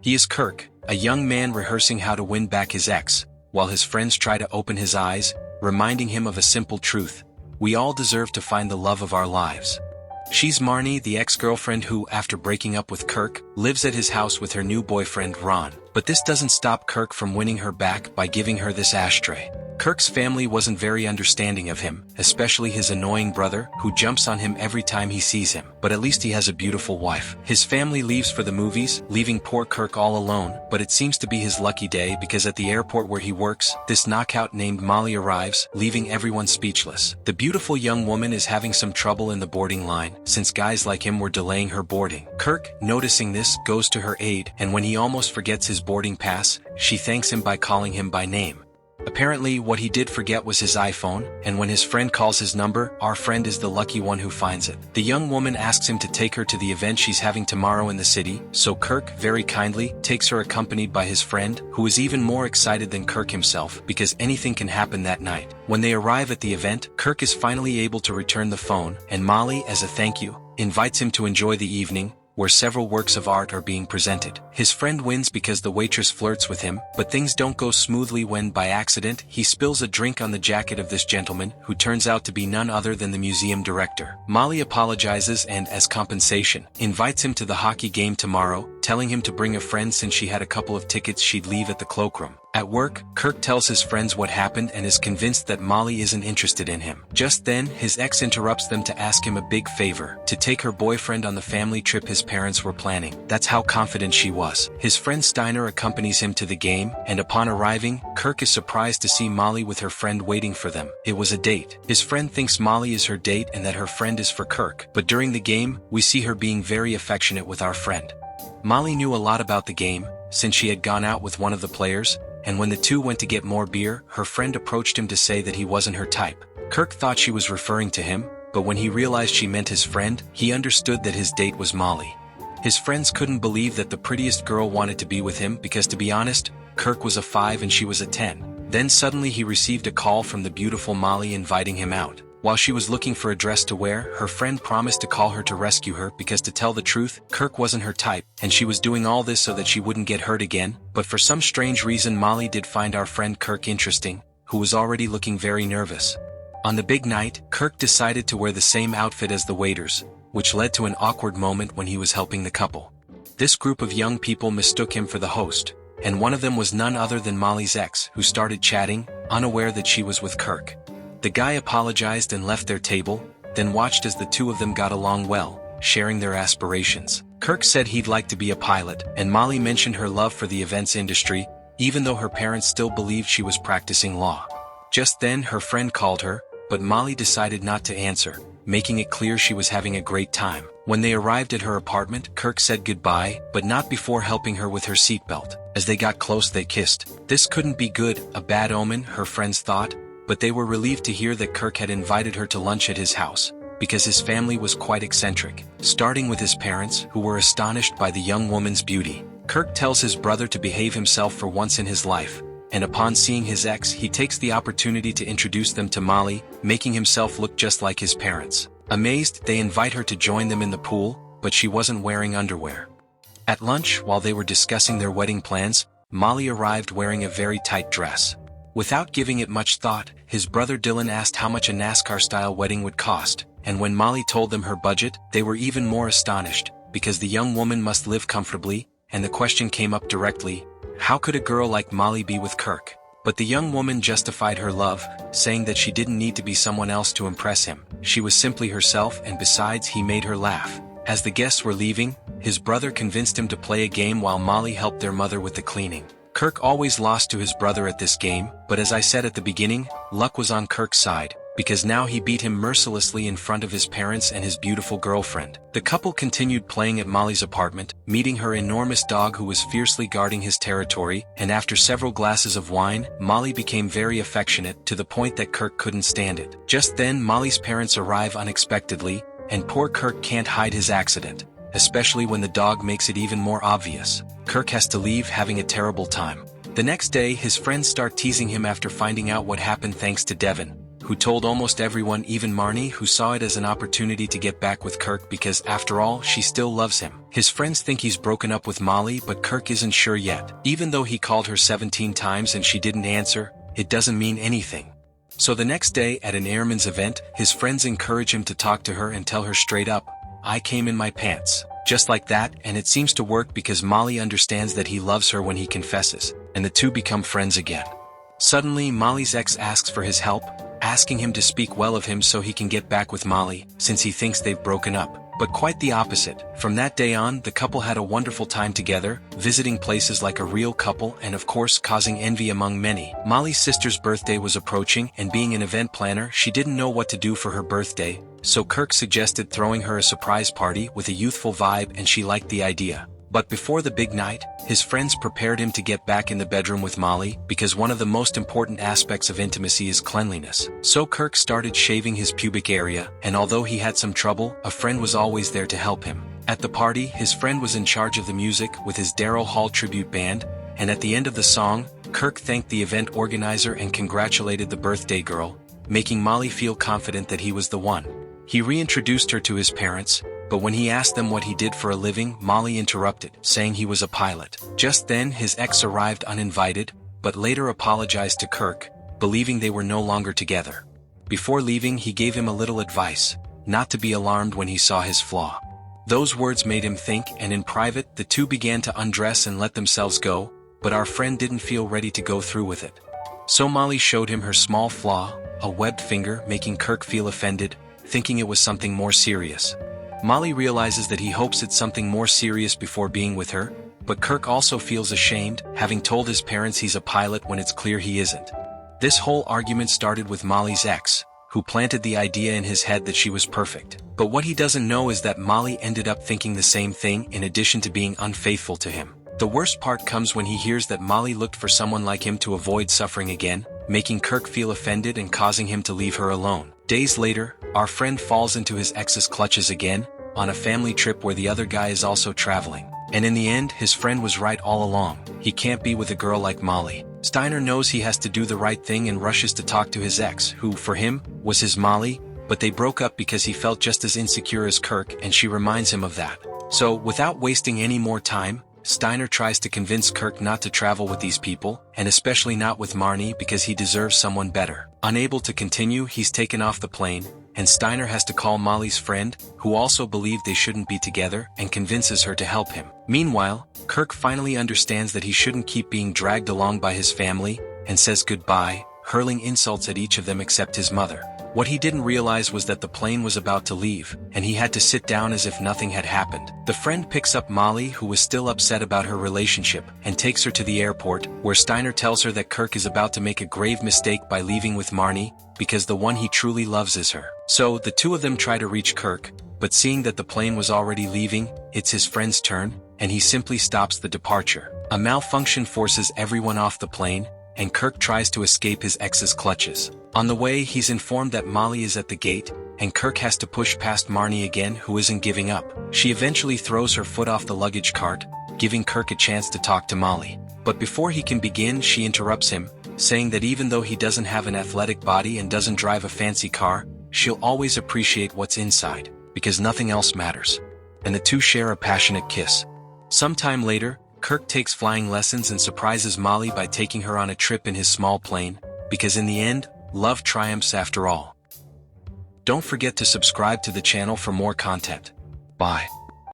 He is Kirk, a young man rehearsing how to win back his ex, while his friends try to open his eyes, reminding him of a simple truth: we all deserve to find the love of our lives. She's Marnie, the ex-girlfriend who, after breaking up with Kirk, lives at his house with her new boyfriend Ron. But this doesn't stop Kirk from winning her back by giving her this ashtray. Kirk's family wasn't very understanding of him, especially his annoying brother, who jumps on him every time he sees him. But at least he has a beautiful wife. His family leaves for the movies, leaving poor Kirk all alone, but it seems to be his lucky day because at the airport where he works, this knockout named Molly arrives, leaving everyone speechless. The beautiful young woman is having some trouble in the boarding line, since guys like him were delaying her boarding. Kirk, noticing this, goes to her aid, and when he almost forgets his boarding pass, she thanks him by calling him by name. Apparently, what he did forget was his iPhone, and when his friend calls his number, our friend is the lucky one who finds it. The young woman asks him to take her to the event she's having tomorrow in the city, so Kirk, very kindly, takes her accompanied by his friend, who is even more excited than Kirk himself, because anything can happen that night. When they arrive at the event, Kirk is finally able to return the phone, and Molly, as a thank you, invites him to enjoy the evening, where several works of art are being presented. His friend wins because the waitress flirts with him, but things don't go smoothly when, by accident, he spills a drink on the jacket of this gentleman, who turns out to be none other than the museum director. Molly apologizes and, as compensation, invites him to the hockey game tomorrow, telling him to bring a friend since she had a couple of tickets she'd leave at the cloakroom. At work, Kirk tells his friends what happened and is convinced that Molly isn't interested in him. Just then, his ex interrupts them to ask him a big favor: to take her boyfriend on the family trip his parents were planning. That's how confident she was. His friend Steiner accompanies him to the game, and upon arriving, Kirk is surprised to see Molly with her friend waiting for them. It was a date. His friend thinks Molly is her date and that her friend is for Kirk, but during the game, we see her being very affectionate with our friend. Molly knew a lot about the game, since she had gone out with one of the players, and when the two went to get more beer, her friend approached him to say that he wasn't her type. Kirk thought she was referring to him, but when he realized she meant his friend, he understood that his date was Molly. His friends couldn't believe that the prettiest girl wanted to be with him because, to be honest, Kirk was a 5 and she was a 10. Then suddenly he received a call from the beautiful Molly inviting him out. While she was looking for a dress to wear, her friend promised to call her to rescue her because, to tell the truth, Kirk wasn't her type, and she was doing all this so that she wouldn't get hurt again. But for some strange reason, Molly did find our friend Kirk interesting, who was already looking very nervous. On the big night, Kirk decided to wear the same outfit as the waiters, which led to an awkward moment when he was helping the couple. This group of young people mistook him for the host, and one of them was none other than Molly's ex, who started chatting, unaware that she was with Kirk. The guy apologized and left their table, then watched as the two of them got along well, sharing their aspirations. Kirk said he'd like to be a pilot, and Molly mentioned her love for the events industry, even though her parents still believed she was practicing law. Just then her friend called her, but Molly decided not to answer, making it clear she was having a great time. When they arrived at her apartment, Kirk said goodbye, but not before helping her with her seatbelt. As they got close, they kissed. This couldn't be good, a bad omen, her friends thought, but they were relieved to hear that Kirk had invited her to lunch at his house, because his family was quite eccentric, starting with his parents, who were astonished by the young woman's beauty. Kirk tells his brother to behave himself for once in his life, and upon seeing his ex, he takes the opportunity to introduce them to Molly, making himself look just like his parents. Amazed, they invite her to join them in the pool, but she wasn't wearing underwear. At lunch, while they were discussing their wedding plans, Molly arrived wearing a very tight dress. Without giving it much thought, his brother Dylan asked how much a NASCAR-style wedding would cost, and when Molly told them her budget, they were even more astonished, because the young woman must live comfortably, and the question came up directly: how could a girl like Molly be with Kirk? But the young woman justified her love, saying that she didn't need to be someone else to impress him. She was simply herself, and besides, he made her laugh. As the guests were leaving, his brother convinced him to play a game while Molly helped their mother with the cleaning. Kirk always lost to his brother at this game, but as I said at the beginning, luck was on Kirk's side, because now he beat him mercilessly in front of his parents and his beautiful girlfriend. The couple continued playing at Molly's apartment, meeting her enormous dog who was fiercely guarding his territory, and after several glasses of wine, Molly became very affectionate to the point that Kirk couldn't stand it. Just then Molly's parents arrive unexpectedly, and poor Kirk can't hide his accident, especially when the dog makes it even more obvious. Kirk has to leave, having a terrible time. The next day, his friends start teasing him after finding out what happened thanks to Devin, who told almost everyone, even Marnie, who saw it as an opportunity to get back with Kirk because after all, she still loves him. His friends think he's broken up with Molly, but Kirk isn't sure yet. Even though he called her 17 times and she didn't answer, it doesn't mean anything. So the next day at an airman's event, his friends encourage him to talk to her and tell her straight up, "I came in my pants." Just like that, and it seems to work because Molly understands that he loves her when he confesses, and the two become friends again. Suddenly, Molly's ex asks for his help, asking him to speak well of him so he can get back with Molly, since he thinks they've broken up. But quite the opposite. From that day on, the couple had a wonderful time together, visiting places like a real couple and of course causing envy among many. Molly's sister's birthday was approaching, and being an event planner, she didn't know what to do for her birthday, so Kirk suggested throwing her a surprise party with a youthful vibe, and she liked the idea. But before the big night, his friends prepared him to get back in the bedroom with Molly, because one of the most important aspects of intimacy is cleanliness. So Kirk started shaving his pubic area, and although he had some trouble, a friend was always there to help him. At the party, his friend was in charge of the music with his Daryl Hall tribute band, and at the end of the song, Kirk thanked the event organizer and congratulated the birthday girl, making Molly feel confident that he was the one. He reintroduced her to his parents, but when he asked them what he did for a living, Molly interrupted, saying he was a pilot. Just then, his ex arrived uninvited, but later apologized to Kirk, believing they were no longer together. Before leaving, he gave him a little advice, not to be alarmed when he saw his flaw. Those words made him think, and in private, the two began to undress and let themselves go, but our friend didn't feel ready to go through with it. So Molly showed him her small flaw, a webbed finger, making Kirk feel offended, thinking it was something more serious. Molly realizes that he hopes it's something more serious before being with her, but Kirk also feels ashamed, having told his parents he's a pilot when it's clear he isn't. This whole argument started with Molly's ex, who planted the idea in his head that she was perfect. But what he doesn't know is that Molly ended up thinking the same thing in addition to being unfaithful to him. The worst part comes when he hears that Molly looked for someone like him to avoid suffering again, making Kirk feel offended and causing him to leave her alone. Days later, our friend falls into his ex's clutches again, on a family trip where the other guy is also traveling. And in the end, his friend was right all along. He can't be with a girl like Molly. Steiner knows he has to do the right thing and rushes to talk to his ex, who, for him, was his Molly, but they broke up because he felt just as insecure as Kirk, and she reminds him of that. So, without wasting any more time, Steiner tries to convince Kirk not to travel with these people, and especially not with Marnie, because he deserves someone better. Unable to continue, he's taken off the plane, and Steiner has to call Molly's friend, who also believed they shouldn't be together, and convinces her to help him. Meanwhile, Kirk finally understands that he shouldn't keep being dragged along by his family, and says goodbye, hurling insults at each of them except his mother. What he didn't realize was that the plane was about to leave, and he had to sit down as if nothing had happened. The friend picks up Molly, who was still upset about her relationship, and takes her to the airport, where Steiner tells her that Kirk is about to make a grave mistake by leaving with Marnie, because the one he truly loves is her. So, the two of them try to reach Kirk, but seeing that the plane was already leaving, it's his friend's turn, and he simply stops the departure. A malfunction forces everyone off the plane, and Kirk tries to escape his ex's clutches. On the way, he's informed that Molly is at the gate, and Kirk has to push past Marnie again, who isn't giving up. She eventually throws her foot off the luggage cart, giving Kirk a chance to talk to Molly. But before he can begin, she interrupts him, saying that even though he doesn't have an athletic body and doesn't drive a fancy car, she'll always appreciate what's inside, because nothing else matters. And the two share a passionate kiss. Sometime later, Kirk takes flying lessons and surprises Molly by taking her on a trip in his small plane, because in the end, love triumphs after all. Don't forget to subscribe to the channel for more content. Bye.